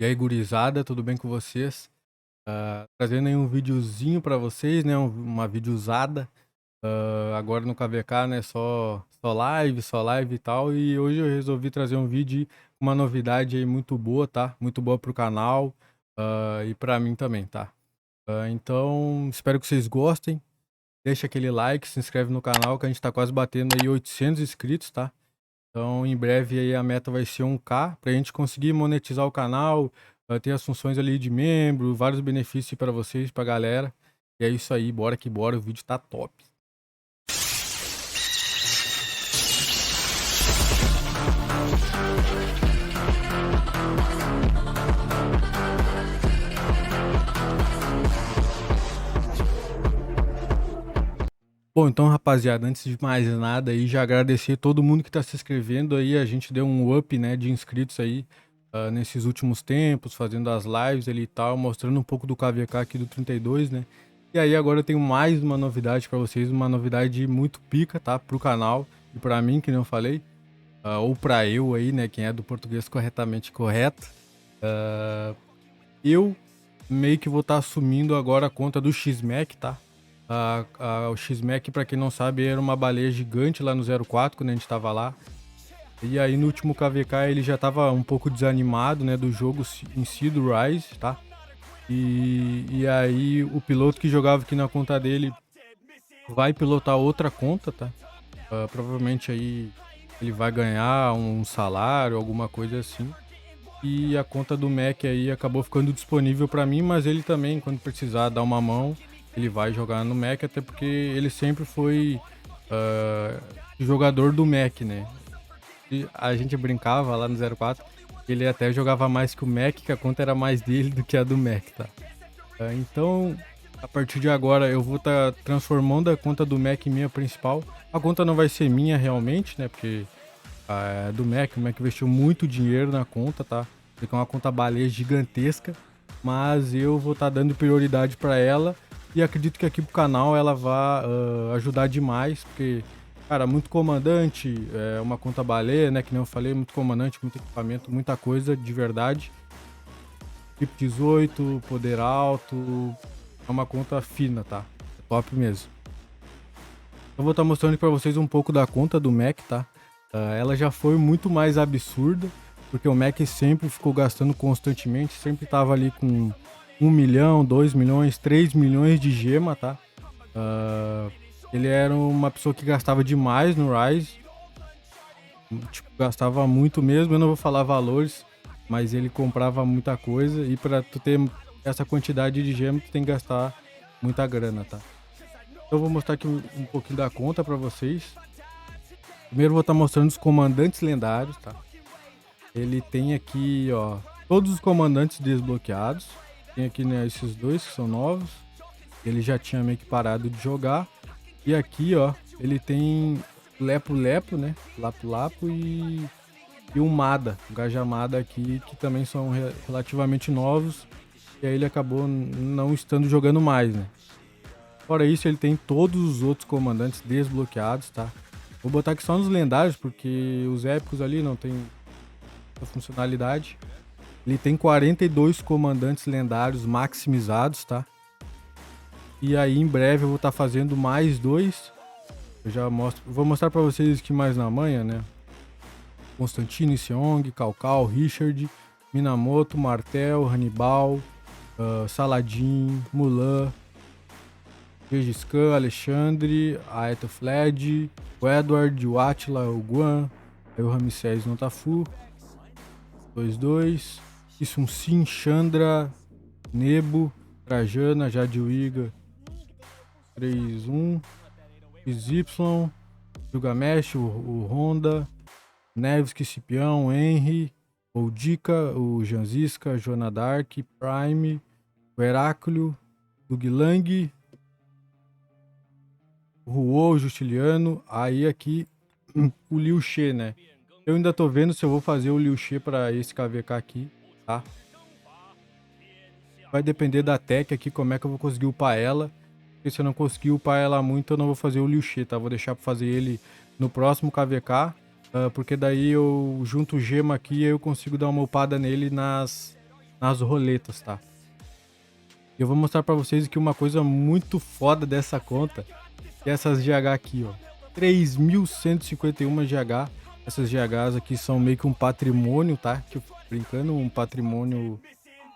E aí, gurizada, tudo bem com vocês? Trazendo aí um videozinho pra vocês, né? Uma videozada. Agora no KVK, né? Só live e tal. E hoje eu resolvi trazer um vídeo com uma novidade aí muito boa, tá? Muito boa pro canal, e pra mim também, tá? Então, espero que vocês gostem. Deixa aquele like, se inscreve no canal que a gente tá quase batendo aí 800 inscritos, tá? Então, em breve aí a meta vai ser 1K para a gente conseguir monetizar o canal, ter as funções ali de membro, vários benefícios para vocês, pra galera. E é isso aí, bora que bora, o vídeo tá top. Bom, então, rapaziada, antes de mais nada aí, já agradecer todo mundo que tá se inscrevendo aí, a gente deu um up, né, de inscritos aí, nesses últimos tempos, fazendo as lives ali e tal, mostrando um pouco do KVK aqui do 32, né. E aí agora eu tenho mais uma novidade pra vocês, uma novidade muito pica, tá, pro canal e pra mim, que nem eu falei, ou pra eu aí, né, quem é do português corretamente correto. Eu meio que vou estar assumindo agora a conta do X-Mac, tá? O X-Mac, pra quem não sabe, era uma baleia gigante lá no 04, quando a gente tava lá. E aí no último KVK ele já tava um pouco desanimado, né, do jogo em si, do Rise, tá? E aí o piloto que jogava aqui na conta dele vai pilotar outra conta, tá? Provavelmente aí ele vai ganhar um salário, alguma coisa assim. E a conta do Mac aí acabou ficando disponível para mim, mas ele também, quando precisar dar uma mão, ele vai jogar no Mac, até porque ele sempre foi ah, jogador do Mac, né? E a gente brincava lá no 04, ele até jogava mais que o Mac, que a conta era mais dele do que a do Mac, tá? Então, a partir de agora, eu vou estar transformando a conta do Mac em minha principal. A conta não vai ser minha realmente, né? Porque do Mac, o Mac investiu muito dinheiro na conta, tá? Porque é uma conta baleia gigantesca, mas eu vou estar dando prioridade para ela e acredito que aqui pro canal ela vai ajudar demais, porque, cara, muito comandante, uma conta baleia, né? Que nem eu falei, muito comandante, muito equipamento, muita coisa de verdade. Chip 18, poder alto, é uma conta fina, tá? É top mesmo. Eu vou estar mostrando para vocês um pouco da conta do Mac, tá? Ela já foi muito mais absurda, porque o Mac sempre ficou gastando constantemente, sempre tava ali com 1 milhão, 2 milhões, 3 milhões de gema, tá? Ele era uma pessoa que gastava demais no Rise, tipo, gastava muito mesmo, eu não vou falar valores, mas ele comprava muita coisa e para tu ter essa quantidade de gema, tu tem que gastar muita grana, tá? Então eu vou mostrar aqui um pouquinho da conta para vocês. Primeiro eu vou estar mostrando os comandantes lendários, tá? Ele tem aqui, ó, todos os comandantes desbloqueados. Tem aqui, né, esses dois que são novos. Ele já tinha meio que parado de jogar. E aqui, ó, ele tem Lepo Lepo, né? Lapo Lapo e o Mada, o Gajamada aqui, que também são relativamente novos. E aí ele acabou não estando jogando mais, né? Fora isso, ele tem todos os outros comandantes desbloqueados, tá? Vou botar aqui só nos lendários, porque os épicos ali não tem essa funcionalidade. Ele tem 42 comandantes lendários maximizados, tá? E aí em breve eu vou estar fazendo mais dois. Eu já mostro, vou mostrar para vocês aqui mais na manhã, né? Constantino, Seong, Calcal, Richard, Minamoto, Martel, Hannibal, Saladin, Mulan, Gengis Khan, Alexandre, Aether Fled, o Edward, o Attila, o Guan, aí o Ramsés no Tafu, 2-2, Issun Sin, Chandra, Nebo, Trajana, Jadwiga, 3-1, XY, Gilgamesh, o Honda, Nevsky, Cipião, Henry, o Dika, o Janziska, Joana Dark, Prime, o Heráclio, o Guilang, o Ruo, o Justiliano, aí aqui o Liu She, né? Eu ainda tô vendo se eu vou fazer o Liu She pra esse KVK aqui, tá? Vai depender da tech aqui, como é que eu vou conseguir upar ela. Porque se eu não conseguir upar ela muito, eu não vou fazer o Liu She, tá? Vou deixar pra fazer ele no próximo KVK. Porque daí eu junto o gema aqui e eu consigo dar uma upada nele nas roletas, tá? Eu vou mostrar pra vocês aqui uma coisa muito foda dessa conta, que é essas GH aqui, ó. 3.151 GH. Essas GHs aqui são meio que um patrimônio, tá? Que eu fico brincando, um patrimônio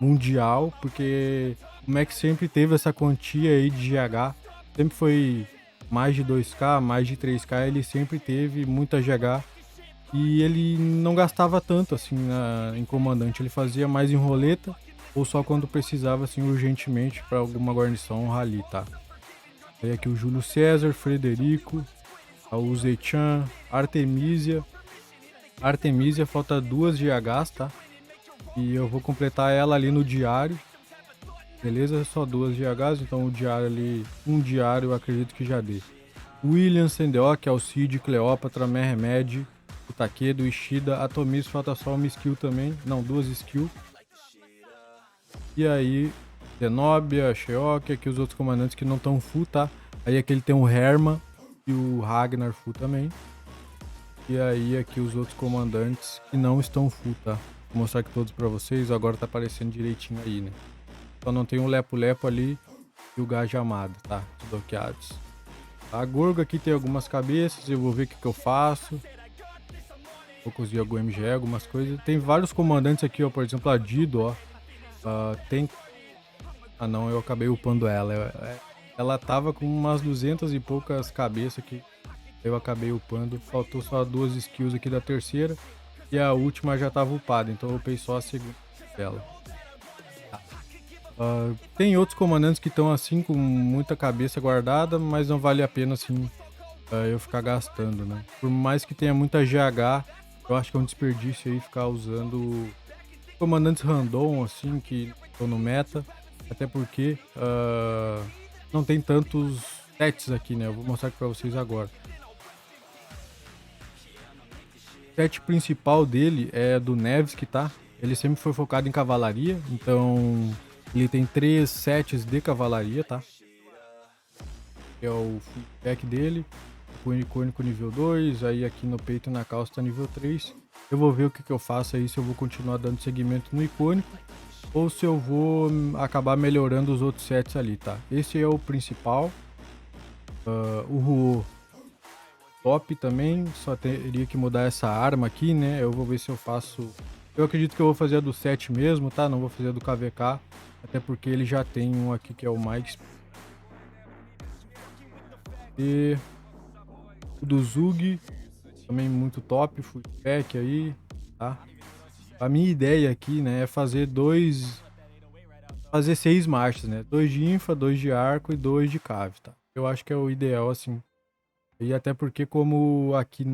mundial, porque o Mac sempre teve essa quantia aí de GH, sempre foi mais de 2K, mais de 3K, ele sempre teve muita GH e ele não gastava tanto assim em comandante, ele fazia mais em roleta ou só quando precisava assim urgentemente para alguma guarnição ou rally, tá? Aí aqui o Júlio César, Frederico, o Zechan, Artemisia, falta 2 GHs, tá? E eu vou completar ela ali no diário. Beleza? Só 2 GHs, então o diário ali, um diário eu acredito que já dê. William, Sendeok, Alcide, Cleópatra, Mehmed, o Takedo, Ishida, Atomiz, falta só uma skill também. Não, 2 skills. E aí, Zenobia, Sheok, aqui os outros comandantes que não estão full, tá? Aí aqui ele tem o Herman e o Ragnar full também. E aí aqui os outros comandantes que não estão full, tá? Vou mostrar aqui todos pra vocês, agora tá aparecendo direitinho aí, né? Só não tem o Lepo-Lepo ali e o Gajo Amado, tá? Desbloqueados. A Gorgo aqui tem algumas cabeças, eu vou ver o que eu faço. Vou conseguir algum MGE, algumas coisas. Tem vários comandantes aqui, ó, por exemplo a Dido, ó. Tem... Ah não, eu acabei upando ela. Ela tava com umas 200 e poucas cabeças aqui. Eu acabei upando, faltou só 2 skills aqui da terceira. E a última já tava upada, então eu upei só a segunda dela. Tem outros comandantes que estão assim com muita cabeça guardada, mas não vale a pena assim eu ficar gastando, né? Por mais que tenha muita GH, eu acho que é um desperdício aí ficar usando comandantes random assim que estão no meta, até porque não tem tantos sets aqui, né? Eu vou mostrar aqui pra vocês agora. O set principal dele é do Nevsky, tá? Ele sempre foi focado em cavalaria, então ele tem 3 sets de cavalaria, tá? Que é o pack dele, o icônico nível 2, aí aqui no peito e na calça tá nível 3. Eu vou ver o que eu faço aí, se eu vou continuar dando segmento no icônico ou se eu vou acabar melhorando os outros sets ali, tá? Esse é o principal. O Ruo top também, só teria que mudar essa arma aqui, né? Eu vou ver se eu faço... Eu acredito que eu vou fazer a do 7 mesmo, tá? Não vou fazer a do KVK, até porque ele já tem um aqui que é o Mike. E o do Zug, também muito top, full pack aí, tá? A minha ideia aqui, né, é fazer 6 marchas, né? 2 de infa, 2 de arco e 2 de cave, tá? Eu acho que é o ideal, assim. E até porque como aqui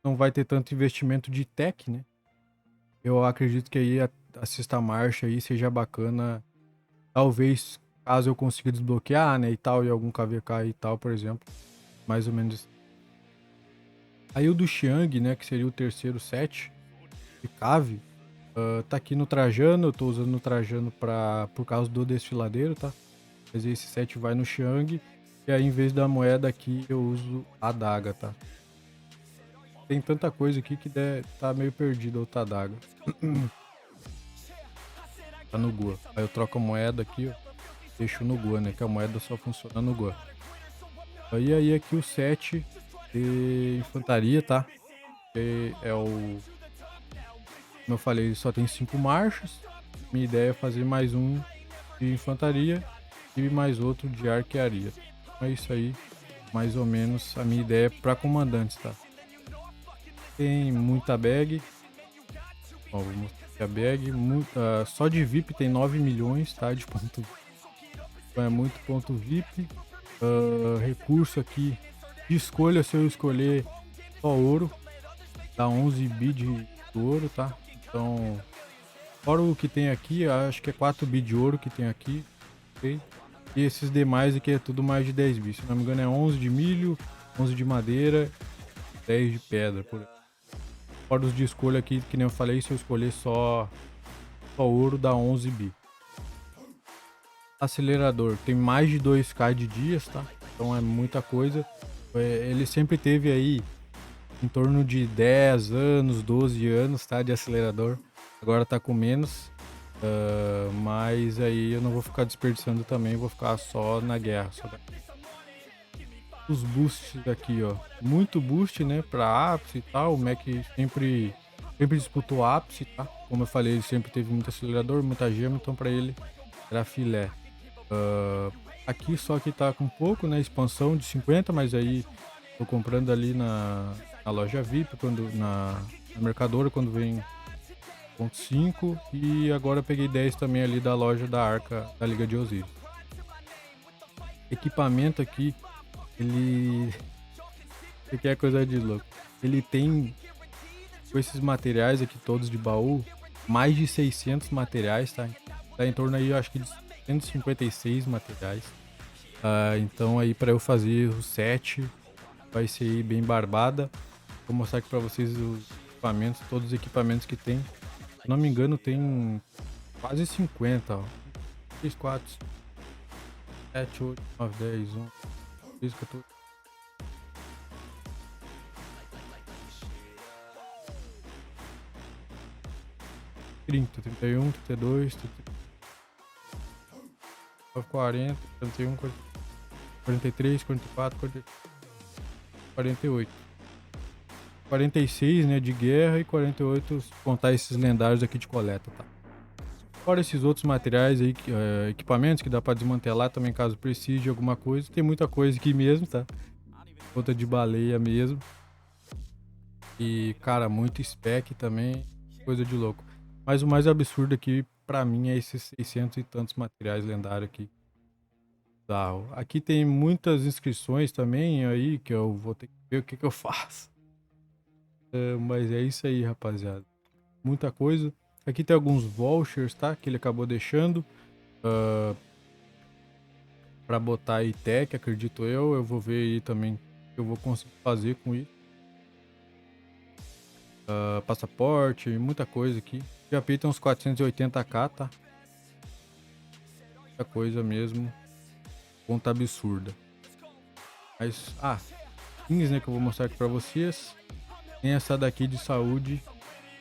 não vai ter tanto investimento de tech, né? Eu acredito que aí a sexta marcha aí seja bacana. Talvez, caso eu consiga desbloquear, né, e tal, e algum KVK e tal, por exemplo. Mais ou menos. Aí o do Xiang, né, que seria o terceiro set de cave, tá aqui no Trajano. Eu tô usando no Trajano por causa do desfiladeiro, tá? Mas esse set vai no Xiang. E aí, em vez da moeda aqui, eu uso a adaga, tá? Tem tanta coisa aqui que tá meio perdido a outra adaga. Tá no Goa. Aí eu troco a moeda aqui, ó. Deixo no Goa, né? Que a moeda só funciona no Goa. Aí aqui o set de infantaria, tá? Que é o... Como eu falei, só tem 5 marchas. Minha ideia é fazer mais um de infantaria e mais outro de arquearia. É isso aí, mais ou menos a minha ideia para comandantes, tá? Tem muita bag. Ó, vou mostrar aqui a bag. Só de VIP tem 9 milhões, tá? De ponto. É muito ponto VIP. Recurso aqui de escolha, se eu escolher só ouro, dá 11 bi de ouro, tá? Então, fora o que tem aqui, acho que é 4 bi de ouro que tem aqui, ok? E esses demais aqui é tudo mais de 10 bi. Se não me engano é 11 de milho, 11 de madeira, 10 de pedra. Fora os de escolha aqui, que nem eu falei, se eu escolher só ouro, dá 11 bi. Acelerador tem mais de 2k de dias, tá? Então é muita coisa. Ele sempre teve aí em torno de 10 anos, 12 anos, tá? De acelerador. Agora tá com menos. Mas aí eu não vou ficar desperdiçando também, vou ficar só na guerra. Os boosts aqui, ó. Muito boost, né? Pra ápice e tal. O Mac sempre disputou ápice, tá? Como eu falei, ele sempre teve muito acelerador, muita gema, então pra ele era filé. Aqui só que tá com pouco, né? Expansão de 50, mas aí tô comprando ali na loja VIP, na Mercadora, quando vem 0.5. E agora eu peguei 10 também ali da loja da Arca da Liga de Osiris. Equipamento aqui, ele. Isso aqui é coisa de louco. Ele tem, com esses materiais aqui todos de baú, mais de 600 materiais, tá? Tá em torno aí, eu acho que de 156 materiais. Então aí para eu fazer o set vai ser aí bem barbada. Vou mostrar aqui para vocês os equipamentos, todos os equipamentos que tem. Se não me engano, tem quase 50, ó. 3, 4, 7, 8, 9, 10, 11, 13, 14. 30, 31, 32, 40, 41, 43, 44, 48. 46, né, de guerra e 48 se contar esses lendários aqui de coleta, tá? Fora esses outros materiais aí, equipamentos que dá pra desmantelar também caso precise de alguma coisa. Tem muita coisa aqui mesmo, tá? Outra de baleia mesmo. E, cara, muito spec também, coisa de louco. Mas o mais absurdo aqui pra mim é esses 600 e tantos materiais lendários aqui. Aqui tem muitas inscrições também aí que eu vou ter que ver o que que eu faço. Mas é isso aí, rapaziada. Muita coisa. Aqui tem alguns vouchers, tá? Que ele acabou deixando. Pra botar aí tech, acredito eu. Eu vou ver aí também o que eu vou conseguir fazer com isso. Passaporte, muita coisa aqui. GP tem uns 480k, tá? Muita coisa mesmo. Conta absurda. Mas, skins, né, que eu vou mostrar aqui pra vocês. Tem essa daqui de saúde,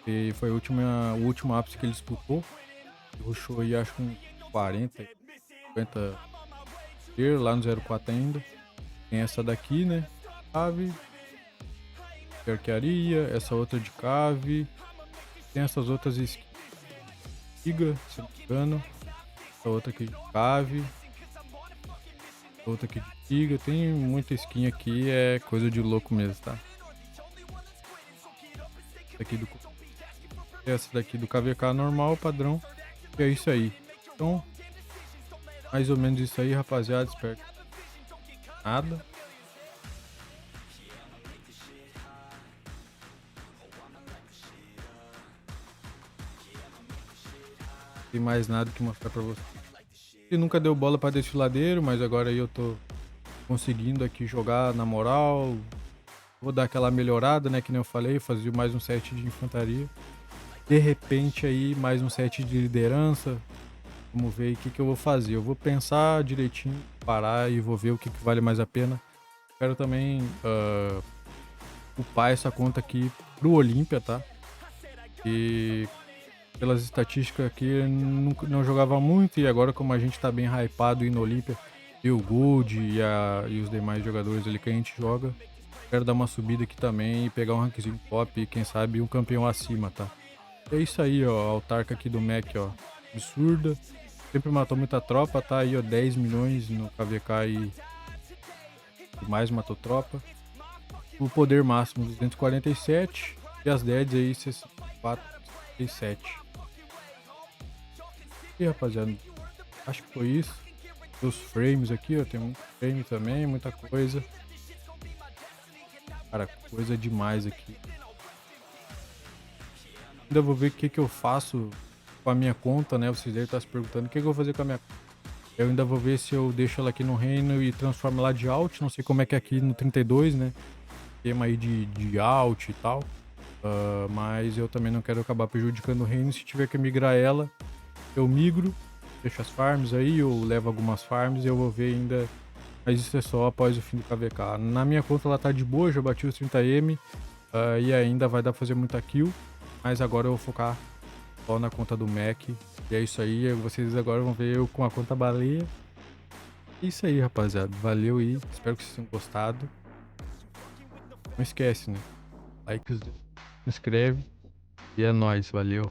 que foi o último ápice que ele disputou. Ele rushou aí, acho que 40, 50 lá no 04 ainda. Tem essa daqui, né? Cave. Arquearia, essa outra de cave. Tem essas outras skins. Giga, se não me engano. Essa outra aqui de cave. Outra aqui de giga. Tem muita skin aqui, é coisa de louco mesmo, tá? Essa daqui do KVK normal, padrão. E é isso aí. Então, mais ou menos isso aí, rapaziada. Espero nada. Tem mais nada que mostrar pra você. Ele nunca deu bola pra desfiladeiro, mas agora aí eu tô conseguindo aqui jogar na moral. Vou dar aquela melhorada, né? Que nem eu falei, fazer mais um set de infantaria. De repente aí, mais um set de liderança. Vamos ver o que eu vou fazer. Eu vou pensar direitinho, parar e vou ver o que vale mais a pena. Quero também upar essa conta aqui pro Olímpia, tá? E pelas estatísticas aqui eu não jogava muito, e agora como a gente tá bem hypado no Olímpia, e o Gold e os demais jogadores ali que a gente joga, quero dar uma subida aqui também e pegar um rankzinho top e quem sabe um campeão acima, tá? É isso aí, ó, a autarca aqui do Mac, ó, absurda, sempre matou muita tropa, tá aí, ó, 10 milhões no KVK e mais matou tropa. O poder máximo 247 e as deads aí 64 e 7. E rapaziada, acho que foi isso. Os frames aqui, ó, tem muito frame também, muita coisa. Cara, coisa demais aqui. Ainda vou ver o que eu faço com a minha conta, né? Vocês devem estar se perguntando o que eu vou fazer com a minha conta. Eu ainda vou ver se eu deixo ela aqui no reino e transformo ela de alt. Não sei como é que é aqui no 32, né? Tema aí de alt e tal. Mas eu também não quero acabar prejudicando o reino. Se tiver que migrar ela, eu migro. Deixo as farms aí, eu levo algumas farms e eu vou ver ainda. Mas isso é só após o fim do KVK. Na minha conta ela tá de boa, já bati os 30M. E ainda vai dar pra fazer muita kill. Mas agora eu vou focar só na conta do Mac. E é isso aí, vocês agora vão ver eu com a conta baleia. É isso aí, rapaziada. Valeu aí. Espero que vocês tenham gostado. Não esquece, né? Like, se inscreve. E é nóis, valeu.